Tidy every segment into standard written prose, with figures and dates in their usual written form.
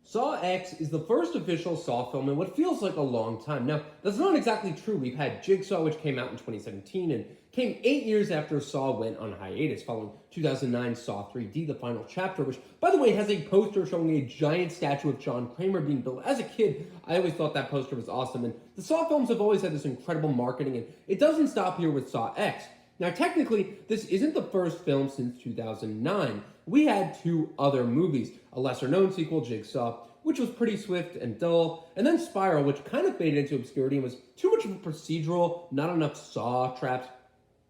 Saw X is the first official Saw film in what feels like a long time. Now, that's not exactly true. We've had Jigsaw, which came out in 2017 and came 8 years after Saw went on hiatus, following 2009 Saw 3D, the final chapter, which, by the way, has a poster showing a giant statue of John Kramer being built. As a kid, I always thought that poster was awesome, and the Saw films have always had this incredible marketing, and it doesn't stop here with Saw X. Now, technically, this isn't the first film since 2009. We had two other movies, a lesser-known sequel, Jigsaw, which was pretty swift and dull, and then Spiral, which kind of faded into obscurity and was too much of a procedural, not enough Saw traps,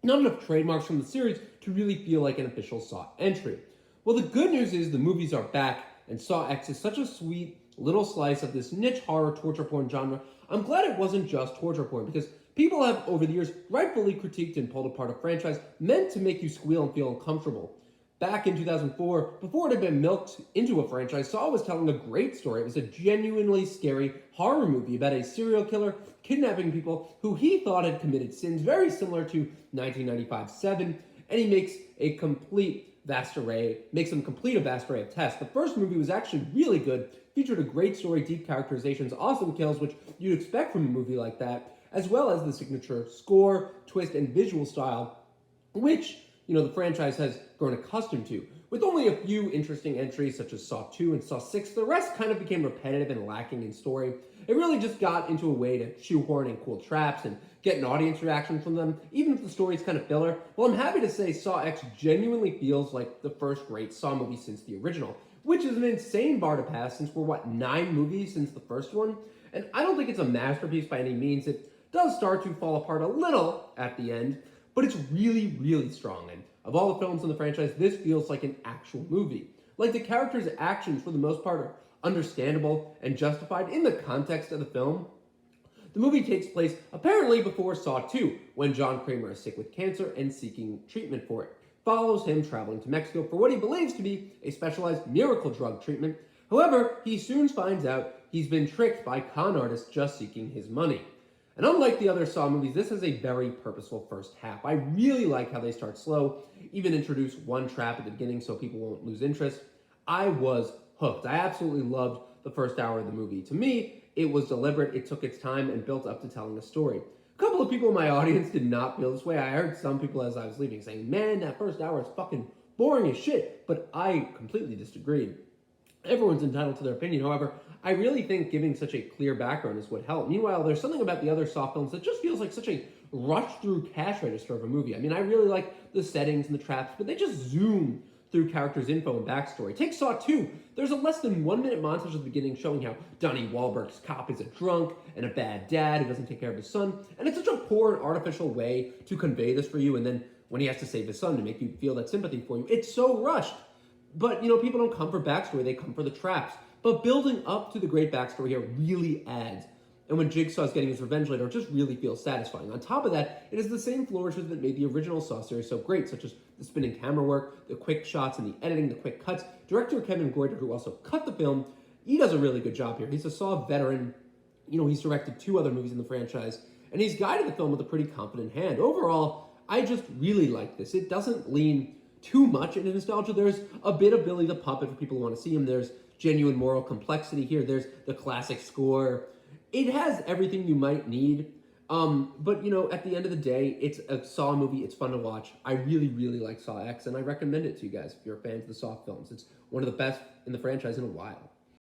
not enough trademarks from the series to really feel like an official Saw entry. Well, the good news is the movies are back, and Saw X is such a sweet little slice of this niche horror torture porn genre. I'm glad it wasn't just torture porn, because people have, over the years, rightfully critiqued and pulled apart a franchise meant to make you squeal and feel uncomfortable. Back in 2004, before it had been milked into a franchise, Saw was telling a great story. It was a genuinely scary horror movie about a serial killer kidnapping people who he thought had committed sins very similar to 1995's Seven, and he makes a complete vast array of tests. The first movie was actually really good, featured a great story, deep characterizations, awesome kills, which you'd expect from a movie like that, as well as the signature score, twist, and visual style, which the franchise has grown accustomed to. With only a few interesting entries such as Saw 2 and Saw 6, the rest kind of became repetitive and lacking in story. It really just got into a way to shoehorn in cool traps and get an audience reaction from them, even if the story's kind of filler. Well, I'm happy to say Saw X genuinely feels like the first great Saw movie since the original, which is an insane bar to pass since we're, 9 movies since the first one? And I don't think it's a masterpiece by any means. It does start to fall apart a little at the end, but it's really, really strong. And of all the films in the franchise, this feels like an actual movie. Like, the characters' actions, for the most part, are understandable and justified in the context of the film. The movie takes place apparently before Saw 2, when John Kramer is sick with cancer and seeking treatment for it. Follows him traveling to Mexico for what he believes to be a specialized miracle drug treatment. However, he soon finds out he's been tricked by con artists just seeking his money. And unlike the other Saw movies, this has a very purposeful first half. I really like how they start slow, even introduce one trap at the beginning so people won't lose interest. I was hooked. I absolutely loved the first hour of the movie. To me, it was deliberate, it took its time, and built up to telling a story. A couple of people in my audience did not feel this way. I heard some people as I was leaving saying, man, that first hour is fucking boring as shit, but I completely disagreed. Everyone's entitled to their opinion. However, I really think giving such a clear background is what helped. Meanwhile, there's something about the other Saw films that just feels like such a rush-through cash register of a movie. I mean, I really like the settings and the traps, but they just zoom through characters' info and backstory. Take Saw 2. There's a less than 1 minute montage at the beginning showing how Donnie Wahlberg's cop is a drunk and a bad dad who doesn't take care of his son. And it's such a poor and artificial way to convey this for you. And then when he has to save his son to make you feel that sympathy for you, it's so rushed. But, people don't come for backstory, they come for the traps. But building up to the great backstory here really adds. And when Jigsaw's getting his revenge later, it just really feels satisfying. On top of that, it has the same flourishes that made the original Saw series so great, such as the spinning camera work, the quick shots and the editing, the quick cuts. Director Kevin Goyder, who also cut the film, he does a really good job here. He's a Saw veteran. He's directed 2 other movies in the franchise, and he's guided the film with a pretty confident hand. Overall, I just really like this. It doesn't lean too much into nostalgia. There's a bit of Billy the Puppet for people who want to see him. There's genuine moral complexity here. There's the classic score. It has everything you might need. But, at the end of the day, it's a Saw movie. It's fun to watch. I really, really like Saw X, and I recommend it to you guys if you're fans of the Saw films. It's one of the best in the franchise in a while.